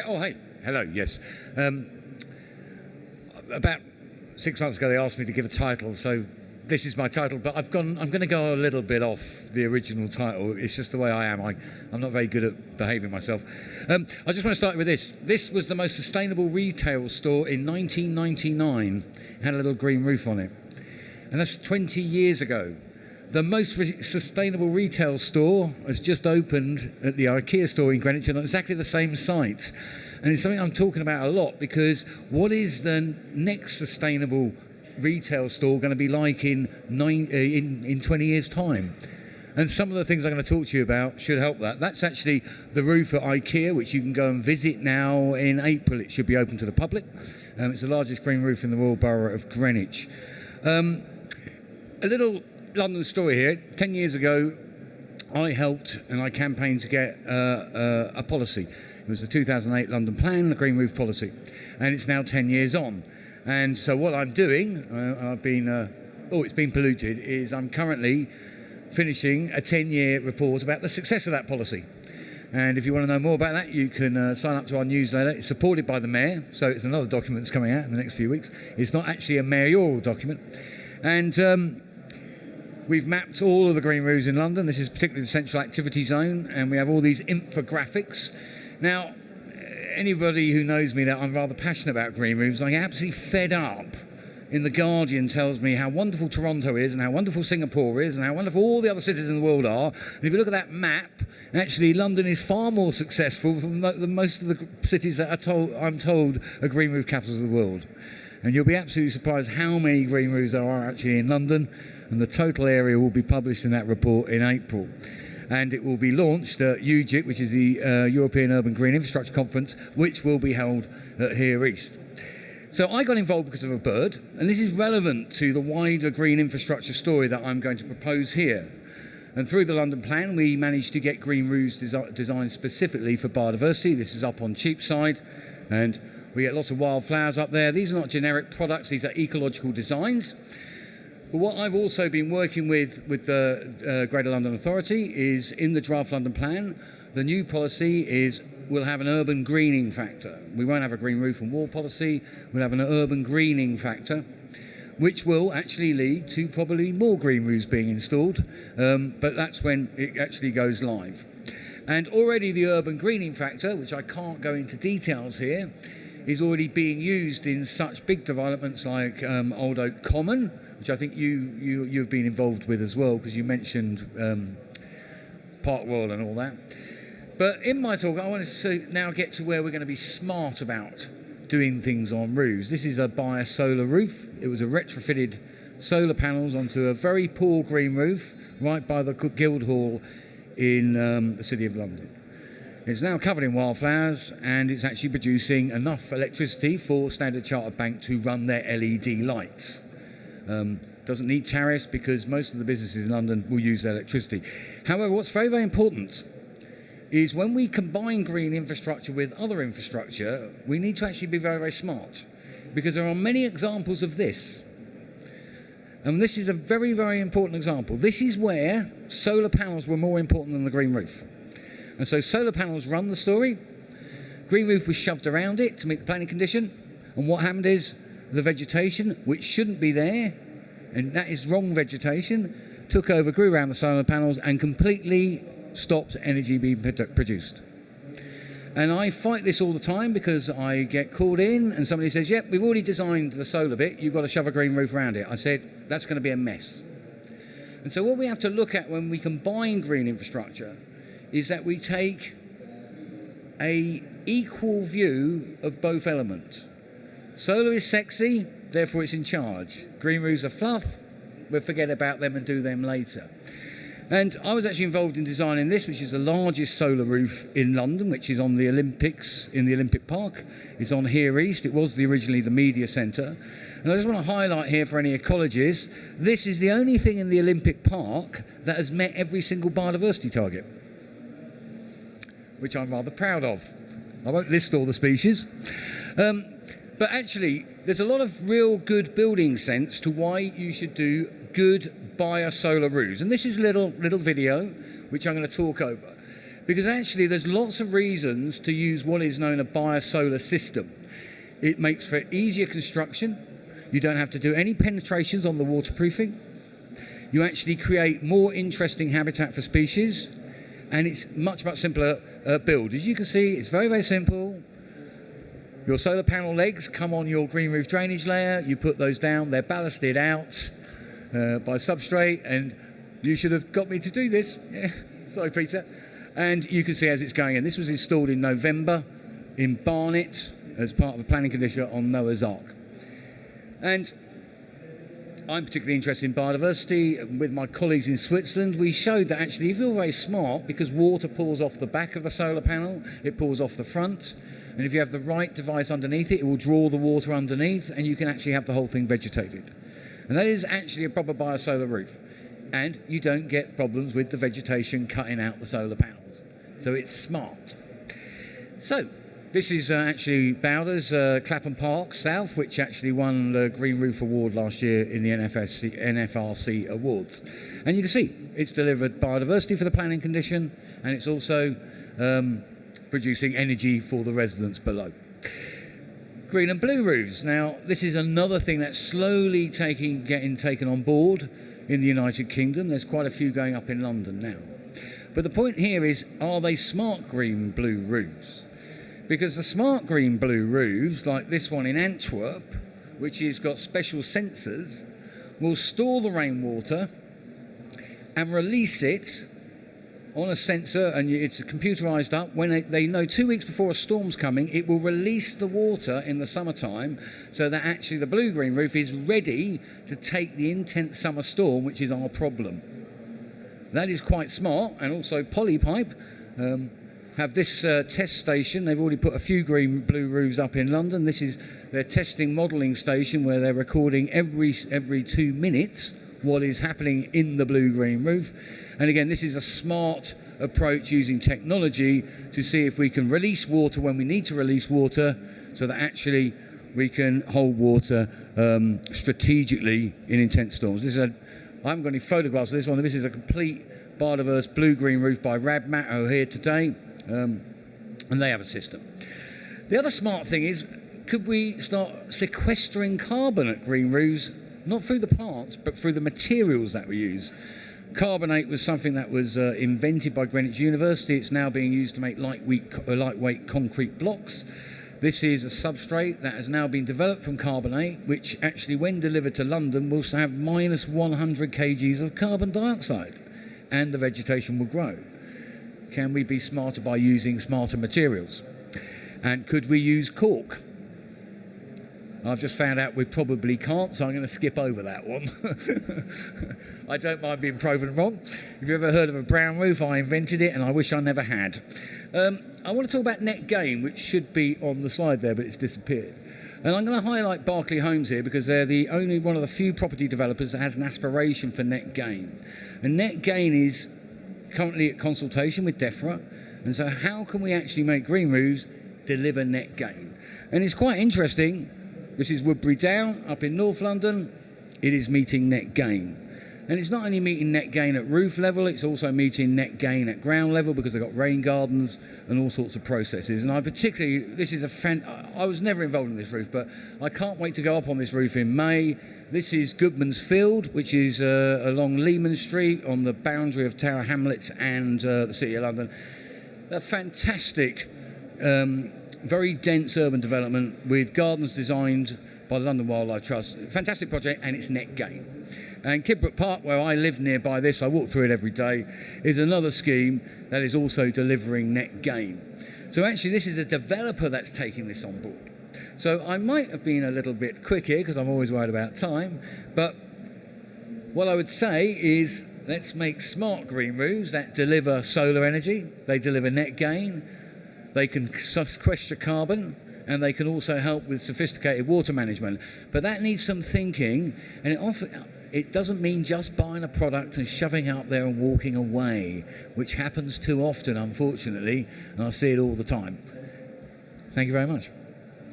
Oh, hey. Hello, yes. About 6 months ago, they asked me to give a title, so this is my title, but I'm going to go a little bit off the original title. It's just the way I am. I'm not very good at behaving myself. I just want to start with this. This was the most sustainable retail store in 1999. It had a little green roof on it. And that's 20 years ago. The most sustainable retail store has just opened at the IKEA store in Greenwich on exactly the same site. And it's something I'm talking about a lot, because what is the next sustainable retail store going to be like in 20 years' time? And some of the things I'm going to talk to you about should help that. That's actually the roof at IKEA, which you can go and visit now in April. It should be open to the public. It's the largest green roof in the Royal Borough of Greenwich. A little London story here. 10 years ago, I helped and I campaigned to get a policy. It was the 2008 London Plan, the Green Roof Policy, and it's now 10 years on. And so what I'm doing, it's been polluted, is I'm currently finishing a 10-year report about the success of that policy. And if you want to know more about that, you can sign up to our newsletter. It's supported by the Mayor, so it's another document that's coming out in the next few weeks. It's not actually a mayoral document. And we've mapped all of the green roofs in London. This is particularly the central activity zone, and we have all these infographics. Now, anybody who knows me, that I'm rather passionate about green roofs. I get absolutely fed up. In The Guardian tells me how wonderful Toronto is and how wonderful Singapore is and how wonderful all the other cities in the world are. And if you look at that map, actually London is far more successful than most of the cities that I'm told are green roof capitals of the world. And you'll be absolutely surprised how many green roofs there are actually in London. And the total area will be published in that report in April. And it will be launched at UGIC, which is the European Urban Green Infrastructure Conference, which will be held at Here East. So I got involved because of a bird, and this is relevant to the wider green infrastructure story that I'm going to propose here. And through the London Plan, we managed to get green roofs designed specifically for biodiversity. This is up on Cheapside, and we get lots of wildflowers up there. These are not generic products, these are ecological designs. But what I've also been working with the Greater London Authority is, in the draft London Plan, the new policy is we'll have an urban greening factor. We won't have a green roof and wall policy, we'll have an urban greening factor, which will actually lead to probably more green roofs being installed, but that's when it actually goes live. And already the urban greening factor, which I can't go into details here, is already being used in such big developments like Old Oak Common, which I think you've been involved with as well, because you mentioned Park Royal and all that. But in my talk, I wanted to now get to where we're going to be smart about doing things on roofs. This is a bio-solar roof. It was a retrofitted solar panels onto a very poor green roof right by the Guildhall in the City of London. It's now covered in wildflowers, and it's actually producing enough electricity for Standard Chartered Bank to run their LED lights. Doesn't need tariffs because most of the businesses in London will use their electricity. However, what's very, very important is when we combine green infrastructure with other infrastructure, we need to actually be very, very smart, because there are many examples of this. And this is a very, very important example. This is where solar panels were more important than the green roof. And so solar panels run the story. Green roof was shoved around it to meet the planning condition. And what happened is the vegetation, which shouldn't be there, and that is wrong vegetation, took over, grew around the solar panels and completely stopped energy being produced. And I fight this all the time, because I get called in and somebody says, yep, we've already designed the solar bit, you've got to shove a green roof around it. I said, that's going to be a mess. And so what we have to look at when we combine green infrastructure is that we take an equal view of both elements. Solar is sexy, therefore it's in charge. Green roofs are fluff, we'll forget about them and do them later. And I was actually involved in designing this, which is the largest solar roof in London, which is on the Olympics, in the Olympic Park. It's on Here East. It was originally the media centre. And I just want to highlight here for any ecologists, this is the only thing in the Olympic Park that has met every single biodiversity target, which I'm rather proud of. I won't list all the species. But actually, there's a lot of real good building sense to why you should do good bio-solar roofs. And this is a little video, which I'm going to talk over. Because actually there's lots of reasons to use what is known as a biosolar system. It makes for easier construction. You don't have to do any penetrations on the waterproofing. You actually create more interesting habitat for species, and it's much simpler build. As you can see, it's very, very simple. Your solar panel legs come on your green roof drainage layer. You put those down. They're ballasted out by substrate, and you should have got me to do this. Yeah. Sorry, Peter. And you can see as it's going in. This was installed in November in Barnet as part of a planning condition on Noah's Ark. And I'm particularly interested in biodiversity. With my colleagues in Switzerland, we showed that actually if you're very smart, because water pours off the back of the solar panel, it pours off the front, and if you have the right device underneath it, it will draw the water underneath, and you can actually have the whole thing vegetated. And that is actually a proper biosolar roof. And you don't get problems with the vegetation cutting out the solar panels. So it's smart. So this is actually Bowders, Clapham Park South, which actually won the Green Roof Award last year in the NFRC Awards. And you can see it's delivered biodiversity for the planning condition, and it's also producing energy for the residents below. Green and blue roofs. Now, this is another thing that's slowly getting taken on board in the United Kingdom. There's quite a few going up in London now. But the point here is, are they smart green blue roofs? Because the smart green blue roofs, like this one in Antwerp, which has got special sensors, will store the rainwater and release it on a sensor, and it's computerized up. When they know 2 weeks before a storm's coming, it will release the water in the summertime, so that actually the blue-green roof is ready to take the intense summer storm, which is our problem. That is quite smart. And also Polypipe have this test station. They've already put a few green-blue roofs up in London. This is their testing modelling station, where they're recording every 2 minutes what is happening in the blue-green roof. And again, this is a smart approach using technology to see if we can release water when we need to release water, so that actually we can hold water strategically in intense storms. This is I haven't got any photographs of this one. This is a complete biodiverse blue-green roof by Radmat, who are here today, and they have a system. The other smart thing is, could we start sequestering carbon at green roofs, not through the plants, but through the materials that we use? Carbonate was something that was invented by Greenwich University. It's now being used to make lightweight concrete blocks. This is a substrate that has now been developed from carbonate, which actually, when delivered to London, will have minus 100 kgs of carbon dioxide, and the vegetation will grow. Can we be smarter by using smarter materials? And could we use cork? I've just found out we probably can't, so I'm going to skip over that one. I don't mind being proven wrong. If you've ever heard of a brown roof, I invented it, and I wish I never had. I want to talk about net gain, which should be on the slide there, but it's disappeared. And I'm going to highlight Berkeley Homes here, because they're the only one of the few property developers that has an aspiration for net gain. And net gain is currently at consultation with DEFRA. And so how can we actually make green roofs deliver net gain? And it's quite interesting. This is Woodbury Down up in North London. It is meeting net gain. And it's not only meeting net gain at roof level, it's also meeting net gain at ground level, because they've got rain gardens and all sorts of processes. And I was never involved in this roof, but I can't wait to go up on this roof in May. This is Goodman's Field, which is along Lehman Street on the boundary of Tower Hamlets and the City of London. A fantastic, very dense urban development with gardens designed by the London Wildlife Trust. Fantastic project, and it's net gain. And Kidbrooke Park, where I live nearby this, I walk through it every day, is another scheme that is also delivering net gain. So actually this is a developer that's taking this on board. So I might have been a little bit quick here, because I'm always worried about time, but what I would say is, let's make smart green roofs that deliver solar energy, they deliver net gain, they can sequester carbon, and they can also help with sophisticated water management. But that needs some thinking, and it doesn't mean just buying a product and shoving it up there and walking away, which happens too often, unfortunately, and I see it all the time. Thank you very much.